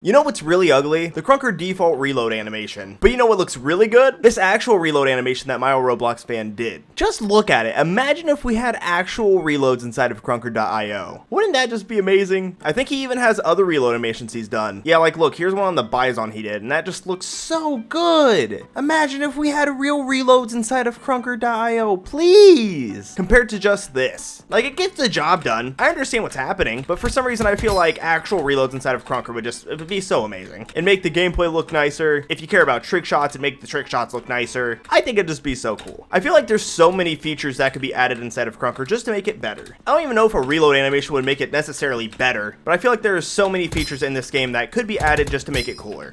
You know what's really ugly? The Krunker default reload animation. But you know what looks really good? This actual reload animation that my old Roblox fan did. Just look at it. Imagine if we had actual reloads inside of Krunker.io. Wouldn't that just be amazing? I think he even has other reload animations he's done. Yeah, like look, here's one on the Bison he did, and that just looks so good. Imagine if we had real reloads inside of Krunker.io, please. Compared to just this. Like, it gets the job done. I understand what's happening, but for some reason I feel like actual reloads inside of Krunker would be so amazing and make the gameplay look nicer. If you care about trick shots and make the trick shots look nicer, I think it'd just be so cool. I feel like there's so many features that could be added inside of Krunker just to make it better. I don't even know if a reload animation would make it necessarily better, but I feel like there are so many features in this game that could be added just to make it cooler.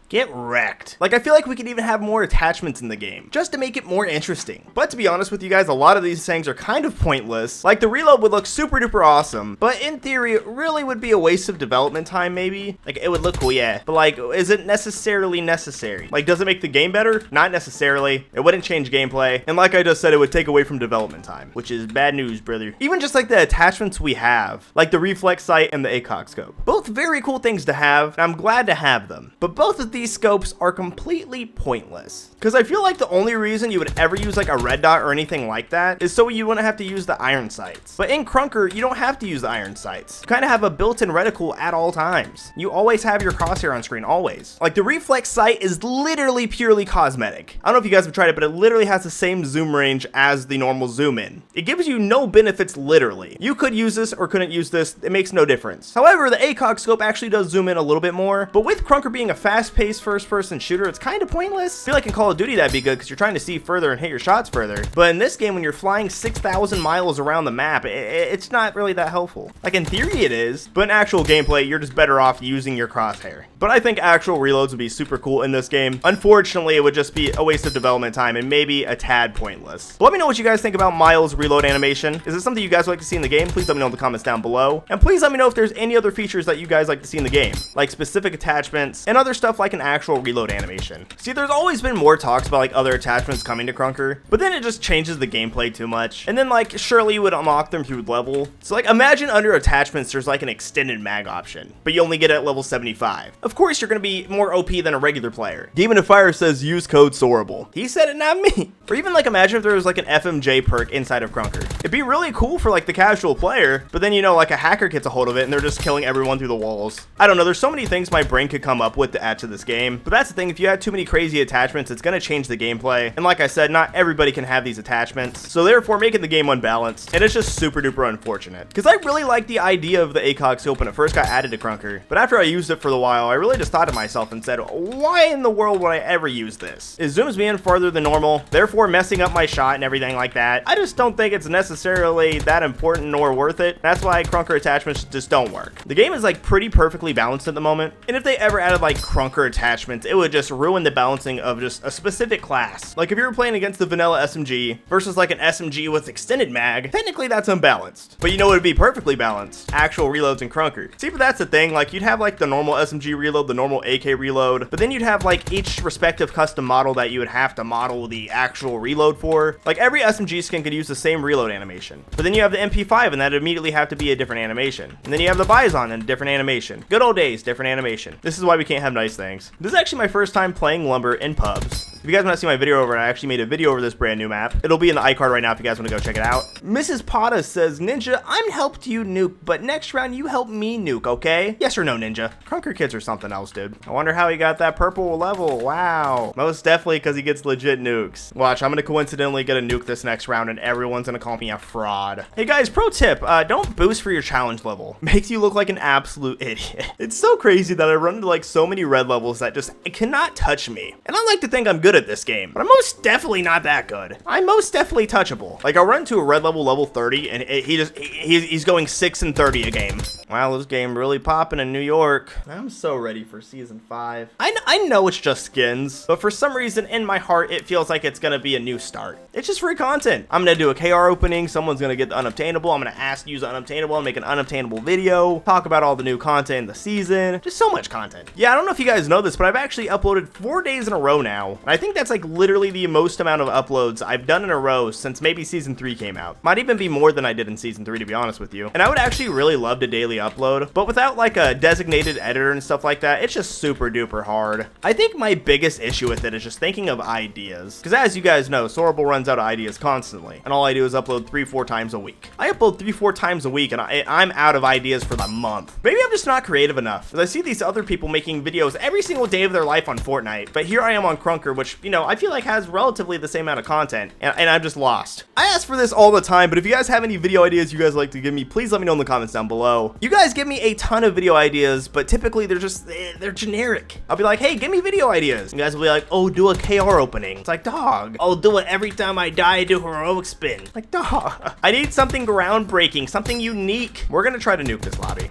Get wrecked. Like, I feel like we could even have more attachments in the game, just to make it more interesting. But to be honest with you guys, a lot of these things are kind of pointless. Like, the reload would look super duper awesome, but in theory, it really would be a waste of development time, maybe. Like, it would look cool, yeah. But like, is it necessarily necessary? Like, does it make the game better? Not necessarily. It wouldn't change gameplay. And like I just said, it would take away from development time, which is bad news, brother. Even just like the attachments we have, like the reflex sight and the ACOG scope. Both very cool things to have, and I'm glad to have them. But both of these scopes are completely pointless, because I feel like the only reason you would ever use like a red dot or anything like that is so you wouldn't have to use the iron sights. But in Krunker, you don't have to use the iron sights. You kind of have a built-in reticle at all times. You always have your crosshair on screen, always. Like, the reflex sight is literally purely cosmetic. I don't know if you guys have tried it, but it literally has the same zoom range as the normal zoom in. It gives you no benefits, literally. You could use this or couldn't use this, it makes no difference. However, the ACOG scope actually does zoom in a little bit more, but with Krunker being a fast-paced first-person shooter, it's kind of pointless. I feel like in Call of Duty that'd be good because you're trying to see further and hit your shots further. But in this game, when you're flying 6,000 miles around the map, it's not really that helpful. Like, in theory it is, but in actual gameplay, you're just better off using your crosshair. But I think actual reloads would be super cool in this game. Unfortunately, it would just be a waste of development time and maybe a tad pointless. But let me know what you guys think about Miles' reload animation. Is it something you guys would like to see in the game? Please let me know in the comments down below. And please let me know if there's any other features that you guys like to see in the game, like specific attachments and other stuff like an actual reload animation. See, there's always been more talks about like other attachments coming to Krunker, but then it just changes the gameplay too much. And then like, surely you would unlock them through level. So like, imagine under attachments, there's like an extended mag option, but you only get it at level 75. Of course, you're gonna be more OP than a regular player. Demon of Fire says use code Sorable. He said it, not me. Or even like, imagine if there was like an FMJ perk inside of Krunker. It'd be really cool for like the casual player, but then you know, like a hacker gets a hold of it and they're just killing everyone through the walls. I don't know, there's so many things my brain could come up with to add to this game, but that's the thing, if you have too many crazy attachments, it's gonna change the gameplay. And like I said, not everybody can have these attachments, so therefore making the game unbalanced, and it's just super duper unfortunate. Because I really like the idea of the ACOG scope when it first got added to Krunker, but after I used it for a while, I really just thought to myself and said, why in the world would I ever use this? It zooms me in farther than normal, therefore messing up my shot and everything like that. I just don't think it's necessarily that important nor worth it. That's why Krunker attachments just don't work. The game is like pretty perfectly balanced at the moment, and if they ever added like Krunker attachments, it would just ruin the balancing of just a specific class. Like if you were playing against the vanilla SMG versus like an SMG with extended mag, technically that's unbalanced. But you know what would be perfectly balanced? Actual reloads in Krunker. See, but that's the thing, like you'd have like the normal SMG reload, the normal AK reload, but then you'd have like each respective custom model that you would have to model the actual reload for. Like every SMG skin could use the same reload animation, but then you have the MP5 and that'd immediately have to be a different animation. And then you have the Bison and a different animation. Good old days, different animation. This is why we can't have nice things. This is actually my first time playing Lumber in pubs. If you guys want to see my video over it, I actually made a video over this brand new map. It'll be in the iCard right now if you guys want to go check it out. Mrs. Pata says, Ninja, I'm helped you nuke, but next round you help me nuke, okay? Yes or no, Ninja? Krunker kids are something else, dude. I wonder how he got that purple level. Wow. Most definitely because he gets legit nukes. Watch, I'm going to coincidentally get a nuke this next round and everyone's going to call me a fraud. Hey guys, pro tip, don't boost for your challenge level. Makes you look like an absolute idiot. It's so crazy that I run into like so many red levels that just cannot touch me. And I like to think I'm good at this game, but I'm most definitely not that good. I'm most definitely touchable. Like I'll run into a red level 30 and he's going 6 and 30 a game. Wow, this game really popping in New York. I'm so ready for season 5. I know it's just skins, but for some reason in my heart it feels like it's gonna be a new start. It's just free content. I'm gonna do a KR opening, someone's gonna get the unobtainable, I'm gonna ask to use the unobtainable and make an unobtainable video, talk about all the new content in the season, just so much content. Yeah, I don't know if you guys know this, but I've actually uploaded 4 days in a row now, and I think that's like literally the most amount of uploads I've done in a row since maybe season 3 came out. Might even be more than I did in season 3, to be honest with you. And I would actually really love to daily upload, but without like a designated editor and stuff like that, it's just super duper hard. I think my biggest issue with it is just thinking of ideas, because as you guys know, Sorable runs out of ideas constantly, and all I do is upload 3-4 times a week. I upload 3-4 times a week, and I'm out of ideas for the month. Maybe I'm just not creative enough, because I see these other people making videos every single day of their life on Fortnite, but here I am on Krunker, which, you know, I feel like has relatively the same amount of content, and I'm just lost. I ask for this all the time, but if you guys have any video ideas you guys like to give me, please let me know in the comments down below. You guys give me a ton of video ideas, but typically they're generic. I'll be like, hey, give me video ideas. You guys will be like, oh, do a KR opening. It's like, dog. I'll do it every time I die, I do heroic spin. Like, dog. I need something groundbreaking, something unique. We're gonna try to nuke this lobby.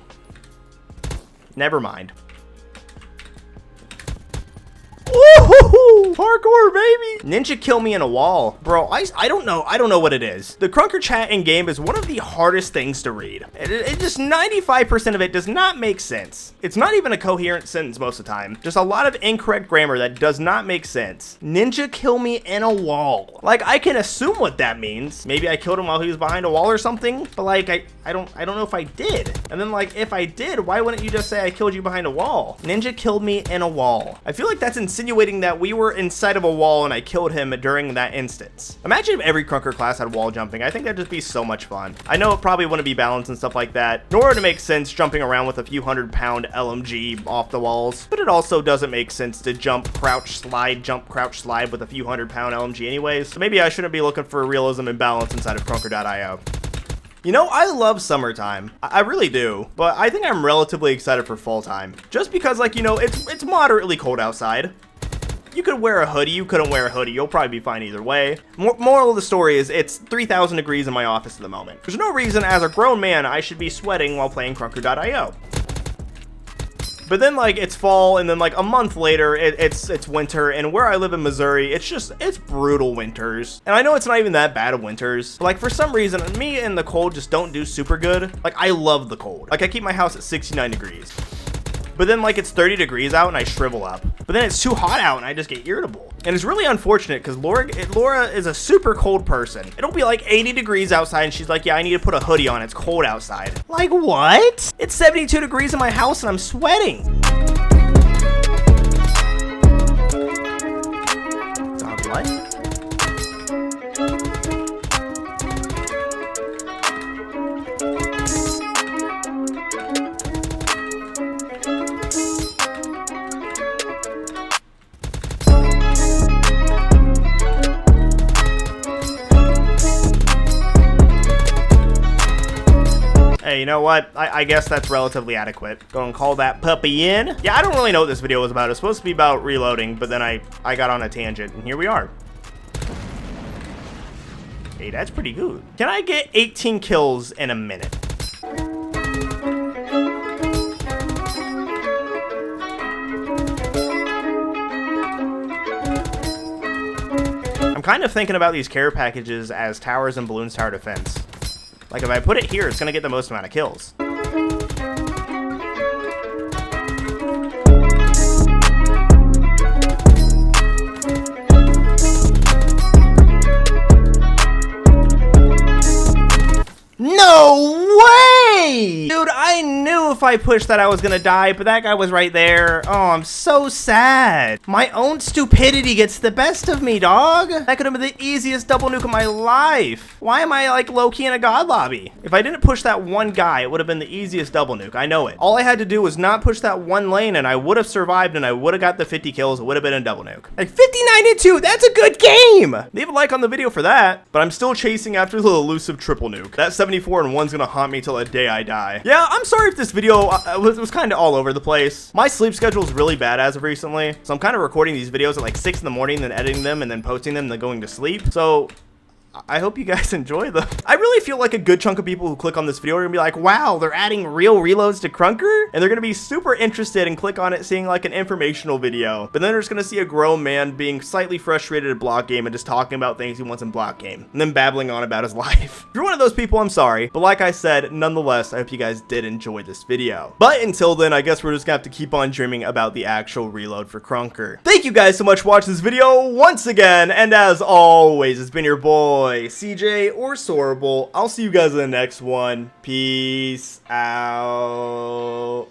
Never mind. Woohoo! Parkour, baby! Ninja kill me in a wall. Bro, I don't know what it is. The Krunker chat in game is one of the hardest things to read. It just 95% of it does not make sense. It's not even a coherent sentence most of the time. Just a lot of incorrect grammar that does not make sense. Ninja kill me in a wall. Like, I can assume what that means. Maybe I killed him while he was behind a wall or something, but like, I don't know if I did. And then like, if I did, why wouldn't you just say I killed you behind a wall? Ninja killed me in a wall. I feel like that's insinuating that we were inside of a wall and I killed him during that instance. Imagine if every Krunker class had wall jumping. I think that'd just be so much fun. I know it probably wouldn't be balanced and stuff like that, nor would it make sense jumping around with a few 100-pound LMG off the walls, but it also doesn't make sense to jump, crouch, slide with a few 100-pound LMG anyways, so maybe I shouldn't be looking for realism and balance inside of Krunker.io. You know, I love summertime. I really do, but I think I'm relatively excited for fall time. Just because, like, you know, it's moderately cold outside. You could wear a hoodie, you couldn't wear a hoodie, you'll probably be fine either way. Moral of the story is it's 3,000 degrees in my office at the moment. There's no reason as a grown man I should be sweating while playing Krunker.io. But then like it's fall, and then like a month later it's winter, and where I live in Missouri, it's brutal winters. And I know it's not even that bad of winters, but like for some reason me and the cold just don't do super good. Like I love the cold. Like I keep my house at 69 degrees. But then like it's 30 degrees out and I shrivel up. But then it's too hot out and I just get irritable. And it's really unfortunate because Laura is a super cold person. It'll be like 80 degrees outside and she's like, yeah, I need to put a hoodie on. It's cold outside. Like what? It's 72 degrees in my house and I'm sweating. Dog, what? Hey, you know what? I guess that's relatively adequate. Go and call that puppy in. Yeah, I don't really know what this video was about. It's supposed to be about reloading, but then I got on a tangent, and here we are. Hey, that's pretty good. Can I get 18 kills in a minute? I'm kind of thinking about these care packages as towers and balloons tower defense. Like, if I put it here, it's gonna get the most amount of kills. No way! Dude, I knew if I pushed that I was gonna die, but that guy was right there. Oh, I'm so sad. My own stupidity gets the best of me, dog. That could have been the easiest double nuke of my life. Why am I like low-key in a god lobby? If I didn't push that one guy, it would have been the easiest double nuke. I know it. All I had to do was not push that one lane and I would have survived and I would have got the 50 kills. It would have been a double nuke. Like 59-2, that's a good game. Leave a like on the video for that, but I'm still chasing after the elusive triple nuke. That 74 and 1's gonna haunt me till the day I die. Yeah, I'm sorry if this video was kind of all over the place. My sleep schedule is really bad as of recently, so I'm kind of recording these videos at like 6 in the morning, then editing them, and then posting them, and then going to sleep. So I hope you guys enjoy them. I really feel like a good chunk of people who click on this video are gonna be like, wow, they're adding real reloads to Krunker? And they're gonna be super interested and click on it seeing like an informational video. But then they're just gonna see a grown man being slightly frustrated at block game and just talking about things he wants in block game. And then babbling on about his life. If you're one of those people, I'm sorry. But like I said, nonetheless, I hope you guys did enjoy this video. But until then, I guess we're just gonna have to keep on dreaming about the actual reload for Krunker. Thank you guys so much for watching this video once again. And as always, it's been your boy, CJ or Sorable. I'll see you guys in the next one. Peace out.